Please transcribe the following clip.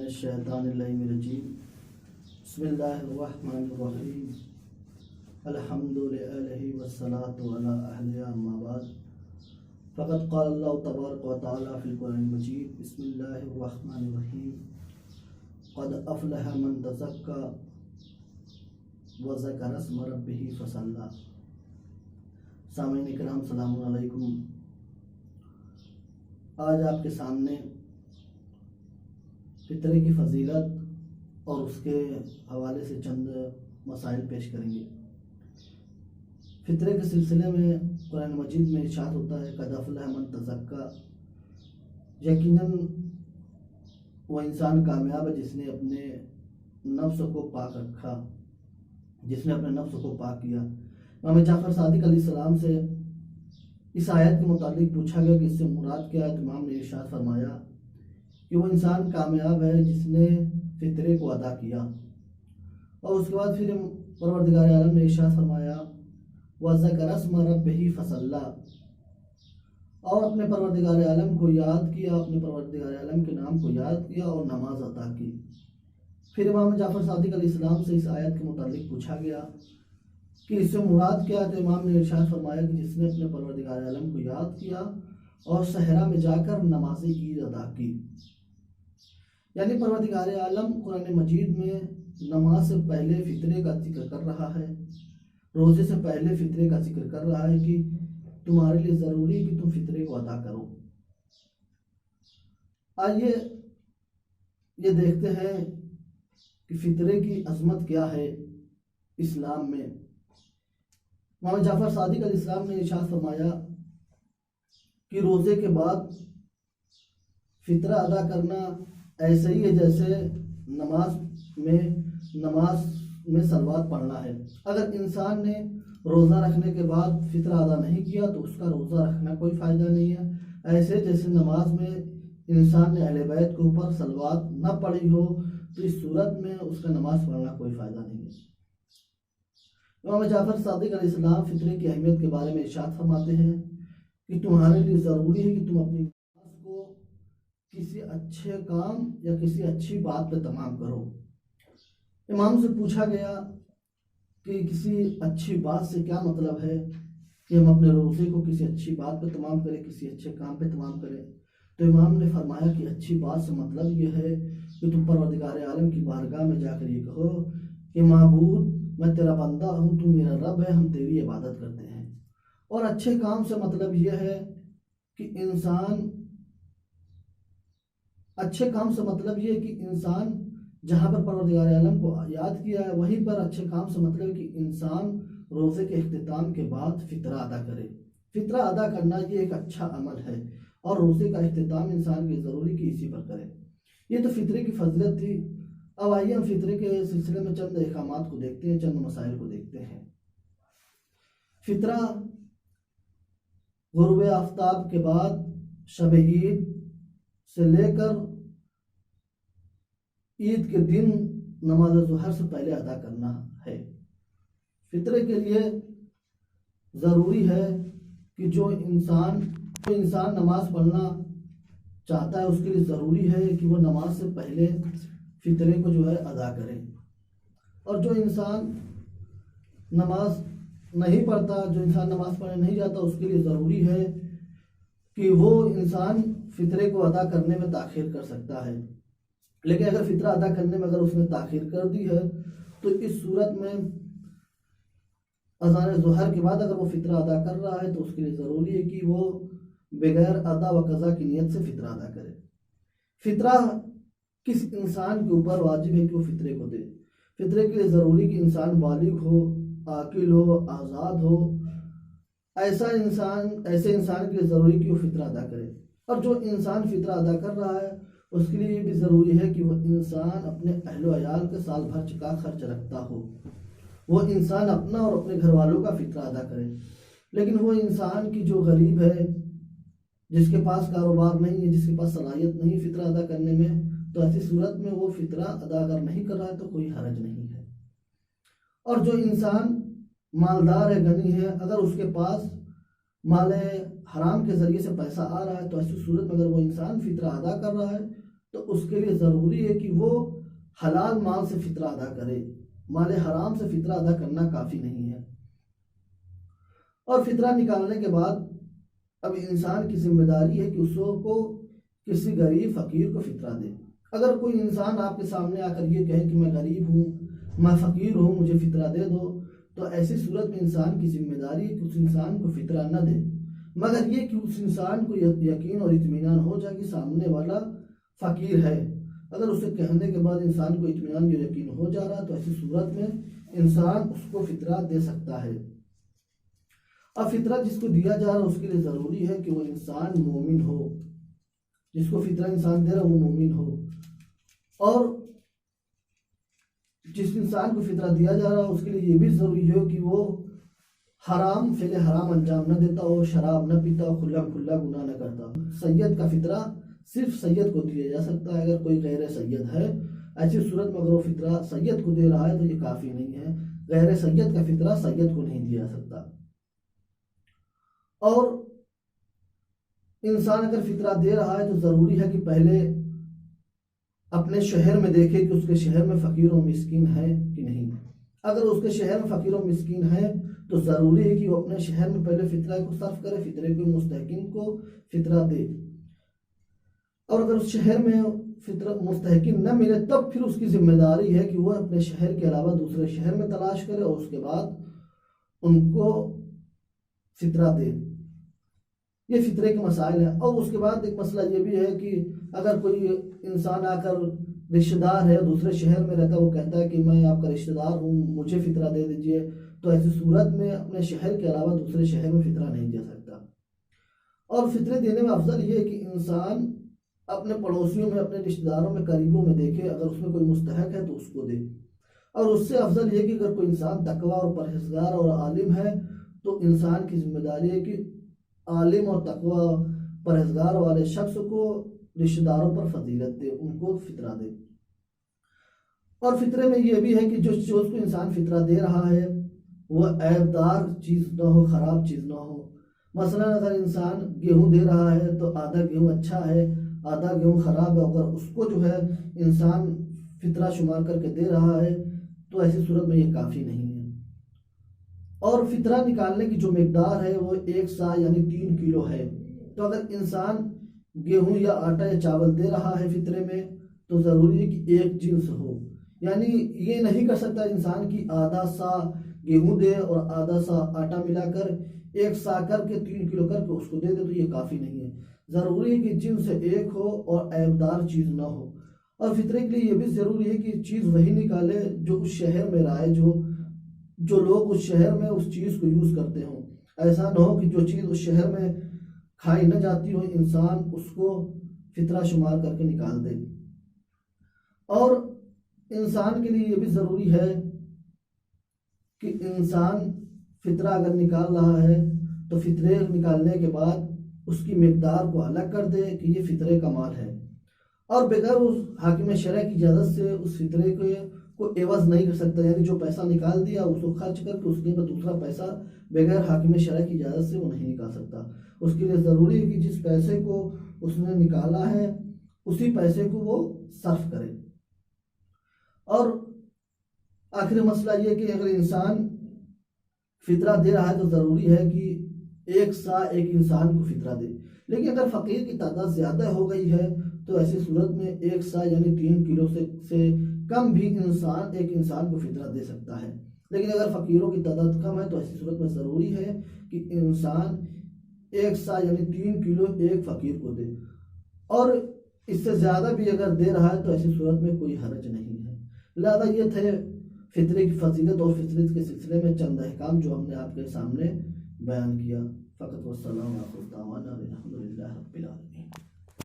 मिनश्शैतानिर्रजीम बिस्मिल्लाहिर्रहमानिर्रहीम अल्हम्दुलिल्लाहि वस्सलातु अला अहलिया अम्मा बाद फ़क़द क़ाल अल्लाहु तबारक व तआला फ़िल क़ुरआनिल मजीद बिस्मिल्लाहिर्रहमानिर्रहीम क़द अफ़लह मन तज़क्का व ज़करा इस्म रब्बिही फ़सल्ला। सामीन इकराम सलाम अलैकुम। आज आपके सामने फितरे की फजीलत और उसके हवाले से चंद मसाइल पेश करेंगे। फितरे के सिलसिले में कुरान मजीद में इरशाद होता है क़द अफ़लह मन तज़क्का, यकीनन वो इंसान कामयाब है जिसने अपने नफ्स को पाक रखा, जिसने अपने नफ्स को पाक किया। इमाम जाफ़र सादिक अलैहिस्सलाम से इस आयत के मुतालिक पूछा गया कि इससे मुराद क्या है, तो इमाम ने इरशाद फरमाया कि वो इंसान कामयाब है जिसने फितरे को अदा किया। और उसके बाद फिर परवरदिगार आलम ने इरशाद फरमाया व ज़करा इस्म रब्बिही फ़सल्ला, और अपने परवरदिगार आलम को याद किया, अपने परवरदिगार आलम के नाम को याद किया और नमाज अदा की। फिर इमाम जाफ़र सादिक अलैहिस्सलाम से इस आयत के मुतालिक पूछा गया कि इससे मुराद क्या है, तो इमाम ने इरशाद फरमाया कि जिसने अपने परवरदिगार आलम को याद किया और सहरा में जाकर नमाज ईद अदा की। यानी परवरदिगार आलम कुरान मजीद में नमाज से पहले फितरे का जिक्र कर रहा है, रोज़े से पहले फितरे का जिक्र कर रहा है कि तुम्हारे लिए ज़रूरी है कि तुम फितरे को अदा करो। आइए ये देखते हैं कि फितरे की अज़मत क्या है इस्लाम में। इमाम जाफ़र सादिक अलैहिस्सलाम ने इरशाद फरमाया कि रोज़े के बाद फितरा अदा करना ऐसे ही है जैसे नमाज में सलवात पढ़ना है। अगर इंसान ने रोज़ा रखने के बाद फितरा अदा नहीं किया तो उसका रोज़ा रखना कोई फ़ायदा नहीं है। ऐसे जैसे नमाज में इंसान ने अहले बैत के ऊपर सलवात न पढ़ी हो तो इस सूरत में उसका नमाज पढ़ना कोई फ़ायदा नहीं है। इमाम जाफ़र सादिक अलैहिस्सलाम फितरे की अहमियत के बारे में इरशाद फरमाते हैं कि तुम्हारे लिए ज़रूरी है कि तुम अपनी नमाज को किसी अच्छे काम या किसी अच्छी बात पे तमाम करो। इमाम से पूछा गया कि किसी अच्छी बात से क्या मतलब है कि हम अपने रोज़े को किसी अच्छी बात पे तमाम करें, किसी अच्छे काम पे तमाम करें। तो इमाम ने फरमाया कि अच्छी बात से मतलब ये है कि तुम परवरदिगार आलम की बारगाह में जाकर ये कहो कि माबूद मैं तेरा बंदा हूँ, तू मेरा रब है, हम तेरी इबादत करते हैं। और अच्छे काम से मतलब यह है कि इंसान जहाँ पर परवरदिगार आलम को याद किया है वहीं पर अच्छे काम से मतलब है कि इंसान रोज़े के इख्तिताम के बाद फितरा अदा करे। फितरा अदा करना ये एक अच्छा अमल है और रोज़े का इख्तिताम इंसान की ज़रूरी कि इसी पर करे। ये तो फितरे की फजीलत थी। अब आइए हम फितरे के सिलसिले में चंद अहकामात को देखते हैं, चंद मसाइल को देखते हैं। फितरा गुरूब आफ्ताब के बाद शब ईद से लेकर ईद के दिन नमाज ज़ुहर से पहले अदा करना है। फितरे के लिए ज़रूरी है कि जो इंसान नमाज पढ़ना चाहता है उसके लिए ज़रूरी है कि वो नमाज से पहले फितरे को जो है अदा करे। और जो इंसान नमाज नहीं पढ़ता, जो इंसान नमाज पढ़ने नहीं जाता, उसके लिए ज़रूरी है कि वो इंसान फितरे को अदा करने में ताख़ीर कर सकता है। लेकिन अगर फितरा अदा करने में अगर उसने ताख़ीर कर दी है तो इस सूरत में अज़ान ज़ुहर के बाद अगर वो फितरा अदा कर रहा है तो उसके लिए ज़रूरी है कि वो बगैर अदा व कज़ा की नीयत से फितरा अदा करे। फितरा किस इंसान के ऊपर वाजिब है कि वो फितरे को दे। फितरे के लिए ज़रूरी कि इंसान बालिग हो, आकिल हो, आज़ाद हो। ऐसे इंसान के लिए ज़रूरी कि वो फितरा अदा करे। और जो इंसान फितरा अदा कर रहा है उसके लिए भी ज़रूरी है कि वो इंसान अपने अहलो अयाल के साल भर का खर्च रखता हो, वो इंसान अपना और अपने घर वालों का फितरा अदा करे। लेकिन वो इंसान की जो गरीब है, जिसके पास कारोबार नहीं है, जिसके पास सलाहियत नहीं फितरा अदा करने में, तो ऐसी सूरत में वो फितरा अदा अगर नहीं कर रहा है तो कोई हरज नहीं है। और जो इंसान मालदार है, गनी है, अगर उसके पास माल हराम के ज़रिए से पैसा आ रहा है तो ऐसी सूरत में अगर वो इंसान फितरा अदा कर रहा है तो उसके लिए ज़रूरी है कि वो हलाल माल से फितरा अदा करे। माल हराम से फितरा अदा करना काफ़ी नहीं है। और फितरा निकालने के बाद अब इंसान की जिम्मेदारी है कि उसको किसी गरीब फ़कीर को फितरा दे। अगर कोई इंसान आपके सामने आकर ये कहे कि मैं गरीब हूँ, मैं फ़कीर हूँ, मुझे फितरा दे दो, तो ऐसी सूरत में इंसान की जिम्मेदारी है कि उस इंसान को फितरा न दे, मगर ये कि उस इंसान को यकीन और इत्मीनान हो जाए कि सामने वाला फ़कीर है। अगर उसे कहने के बाद इंसान को इत्मीनान या यकीन हो जा रहा है तो ऐसी सूरत में इंसान उसको फितरा दे सकता है। अब फितरा जिसको दिया जा रहा है उसके लिए ज़रूरी है कि वो इंसान मोमिन हो, जिसको फितरा इंसान दे रहा है वो मोमिन हो, और जिस इंसान को फितरा दिया जा रहा है उसके लिए ये भी ज़रूरी हो कि वो हराम फेले हराम अंजाम न देता हो, शराब न पीता हो, खुला खुला गुनाह न करता। सैयद का फितरा सिर्फ सैयद को दिया जा सकता है। अगर कोई गैर सैयद है, ऐसी सूरत में अगर वो फितरा सैयद को दे रहा है तो ये काफ़ी नहीं है। गैर सैयद का फितरा सैयद को नहीं दिया जा सकता। और इंसान अगर फितरा दे रहा है तो ज़रूरी है कि पहले अपने शहर में देखे कि उसके शहर में फ़कीर और मिस्कीन है कि नहीं। अगर उसके शहर में फ़कीर और मिस्कीन है तो ज़रूरी है कि वो अपने शहर में पहले फितरा को सर्व करे, फितरे को मुस्तहिकीन को फितरा दे। और अगर उस शहर में फितरा मुस्तहिकीन न मिले तब फिर उसकी जिम्मेदारी है कि वह अपने शहर के अलावा दूसरे शहर में तलाश करे और उसके बाद उनको फितरा दे। ये फितरे के मसाइल हैं। और उसके बाद एक मसला ये भी है कि अगर कोई इंसान आकर रिश्तेदार है, दूसरे शहर में रहता है, वो कहता है कि मैं आपका रिश्तेदार हूँ, मुझे फितरा दे दीजिए, तो ऐसी सूरत में अपने शहर के अलावा दूसरे शहर में फितरा नहीं दे सकता। और फितरे देने में अफजल ये है कि इंसान अपने पड़ोसियों में, अपने रिश्तेदारों में, करीबों में देखे, अगर उसमें कोई मुस्तहक है तो उसको दे। और उससे अफजल ये कि अगर कोई इंसान तकवा और परहेजगार और आलिम है तो इंसान की जिम्मेदारी है कि आलिम और तकवा परहेजगार वाले शख्स को रिश्तेदारों पर फजीलत दे, उनको फितरा दे। और फितरे में ये भी है कि जो चीज़ को इंसान फितरा दे रहा है वह ऐबदार चीज़ ना हो, ख़राब चीज़ ना हो। मसलन अगर इंसान गेहूँ दे रहा है तो आधा गेहूँ अच्छा है, आधा गेहूँ ख़राब है, अगर उसको जो है इंसान फितरा शुमार करके दे रहा है तो ऐसी सूरत में ये काफ़ी नहीं है। और फितरा निकालने की जो मिकदार है वो 1 सा यानी 3 किलो है। तो अगर इंसान गेहूँ या आटा या चावल दे रहा है फितरे में तो ज़रूरी है कि एक जिन्स हो। यानी ये नहीं कर सकता इंसान की आधा सा गेहूँ दे और आधा सा आटा मिलाकर 1 सा करके 3 किलो करके उसको दे दे, तो ये काफ़ी नहीं है। ज़रूरी है कि जिन्स एक हो और ऐबदार चीज़ ना हो। और फितरे के लिए ये भी ज़रूरी है कि चीज़ वही निकाले जो उस शहर में रहा है, जो लोग उस शहर में उस चीज़ को यूज़ करते हों। ऐसा ना हो कि जो चीज़ उस शहर में खाई न जाती हो इंसान उसको फितरा शुमार करके निकाल दे। और इंसान के लिए ये भी ज़रूरी है कि इंसान फितरा अगर निकाल रहा है तो फितरे निकालने के बाद उसकी मिकदार को अलग कर दे कि ये फितरे का माल है, और बगैर उस हाकिम शरअ की इजाज़त से उस फितरे को एवज़ नहीं कर सकता। यानी जो पैसा निकाल दिया उसको खर्च करके उसके बाद दूसरा पैसा बगैर हाकिम शरअ की इजाज़त से वो नहीं निकाल सकता। उसके लिए ज़रूरी है कि जिस पैसे को उसने निकाला है उसी पैसे को वो सर्फ करे। और आखिरी मसला ये कि अगर इंसान फितरा दे रहा है तो ज़रूरी है कि 1 सा एक इंसान को फितरा दे। लेकिन अगर फ़कीर की तादाद ज़्यादा हो गई है तो ऐसी सूरत में 1 सा यानी 3 किलो से कम भी इंसान एक इंसान को फितरा दे सकता है। लेकिन अगर फ़कीरों की तादाद कम है तो ऐसी सूरत में ज़रूरी है कि इंसान 1 सा यानी 3 किलो एक फ़कीर को दे। और इससे ज़्यादा भी अगर दे रहा है तो ऐसी सूरत में कोई हर्ज नहीं है। लिहाजा ये थे फितरे की फजीलत और फितरत के सिलसिले में चंद अहकाम जो हमने आपके सामने बयान किया। फ़कत वस्सलाम।